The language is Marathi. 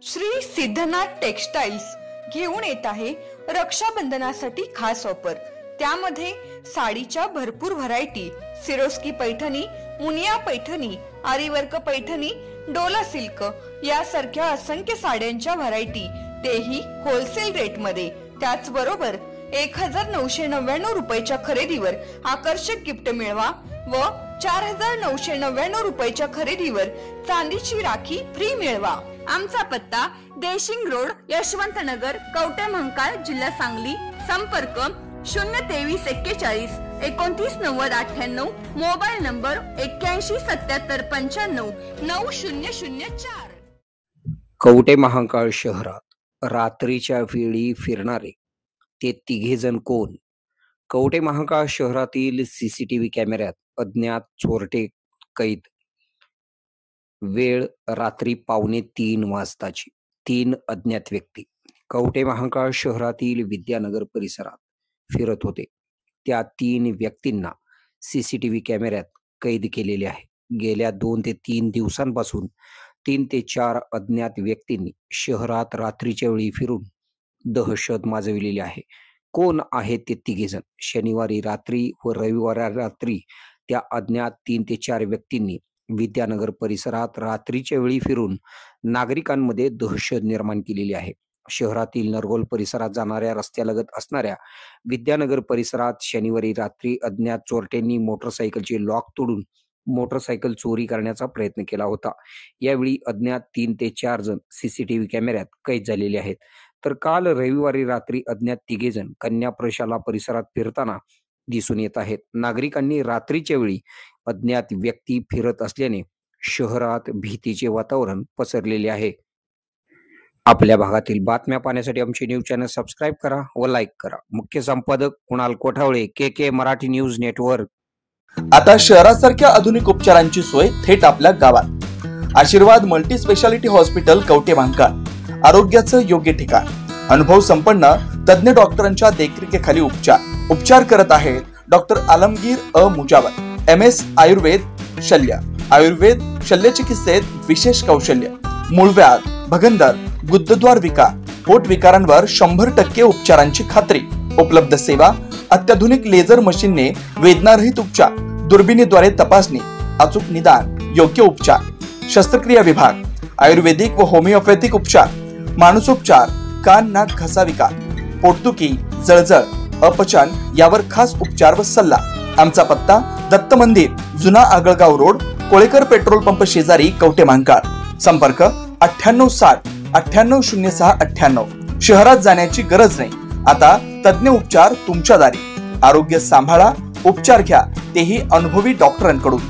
श्री सिद्धनाथ टेक्सटाइल्स घेऊन येत आहे रक्षाबंधनासाठी खास ऑफर। त्यामध्ये साडीच्या भरपूर variety, Swarovski Paithani, Muniya Paithani, aari work Paithani, Dola silk यासारख्या असंख्य साड्यांच्या व्हरायटी, तेही होलसेल रेट मध्ये। त्याचबरोबर 1999 रुपयाच्या खरेदीवर आकर्षक गिफ्ट मिळवा व 4999 रुपयाच्या खरेदीवर चांदीची राखी फ्री मिळवा। आमचा पत्ता देशिंग रोड, यशवंतनगर, कवठे महांकाळ, जिल्हा सांगली। संपर्क 02341 299098, मोबाईल नंबर 817795 9004। कवठे महांकाळ शहरात रात्रीच्या वेळी फिरणारे ते तिघेजण कोण? कवठे महांकाळ शहरातील सीसीटीव्ही कॅमेऱ्यात अज्ञात चोरटे कैद। वेळ रात्री 2:45 वाजताची। 3 अज्ञात व्यक्ती कवठे महांकाळ शहरातील विद्यानगर परिसरात फिरत होते। त्या 3 व्यक्तींना सीसीटीव्ही कॅमेऱ्यात कैद केलेले आहे। गेल्या 2 ते 3 दिवसांपासून 3 ते 4 अज्ञात व्यक्तींनी शहरात रात्रीच्या वेळी फिरून दहशत माजविलेली आहे। कोण आहेत ते तिघेजण? शनिवारी रात्री व रविवारी रात्री त्या अज्ञात 3 ते 4 व्यक्तींनी विद्यानगर परिसरात रात्रीच्या वेळी फिरून नागरिकांमध्ये दहशत निर्माण केलेली आहे। शहरातील नरगोल परिसरात जाणाऱ्या रस्त्यालगत असणाऱ्या विद्यानगर परिसरात शनिवारी रात्री अज्ञात चोरट्यांनी मोटरसायकलचे लॉक तोडून मोटरसायकल चोरी करण्याचा प्रयत्न केला होता। यावेळी अज्ञात 3 ते 4 जण सीसीटीव्ही कॅमेऱ्यात कैद झालेले आहेत। तर काल रविवारी रात्री अज्ञात तिघेजण कन्या प्रशाला परिसरात फिरताना दिसून येत आहेत। नागरिकांनी रात्रीच्या वेळी अज्ञात व्यक्ती फिरत असल्याने शहरात भीतीचे वातावरण पसरलेले आहे। आपल्या भागातील बातम्या पाहण्यासाठी आमचे न्यूज चॅनल सबस्क्राइब करा व लाईक करा। मुख्य संपादक कुणाल कोठावळे, के मराठी न्यूज नेटवर्क। आता शहरासारख्या आधुनिक उपचारांची सोय थेट आपल्या गावात। आशीर्वाद multi speciality hospital Kavathe Mahankal, आरोग्याचं योग्य ठिकाण। अनुभव संपन्न तज्ञ डॉक्टरांच्या देखरेखीखाली उपचार करत आहेत डॉक्टर आलमगीर मुजावर, MS आयुर्वेद शल्य। आयुर्वेद शल्य चिकित्सेत विशेष कौशल्य। मूळव्याध, भगंदर, गुदद्वार विकार, पोट विकारांवर 100% उपचारांची खात्री। उपलब्ध सेवा अत्याधुनिक लेझर मशीनने वेदनारहित उपचार, दुर्बिणीद्वारे तपासणी, अचूक निदान, योग्य उपचार। शस्त्रक्रिया विभाग, आयुर्वेदिक व होमिओपॅथिक उपचार, मानसोपचार, कान नाक घसा विकार, पोटदुखी, जळजळ, अपचन यावर खास उपचार व सल्ला। आमचा पत्ता दत्त मंदिर, जुना Agalgaon road, Kolekar petrol pump शेजारी, कवठे महांकाळ। संपर्क 9860 9806 98। शहरात जाण्याची गरज नाही, आता तज्ञ उपचार तुमच्या दारी। आरोग्य सांभाळा, उपचार घ्या, तेही अनुभवी डॉक्टरांकडून।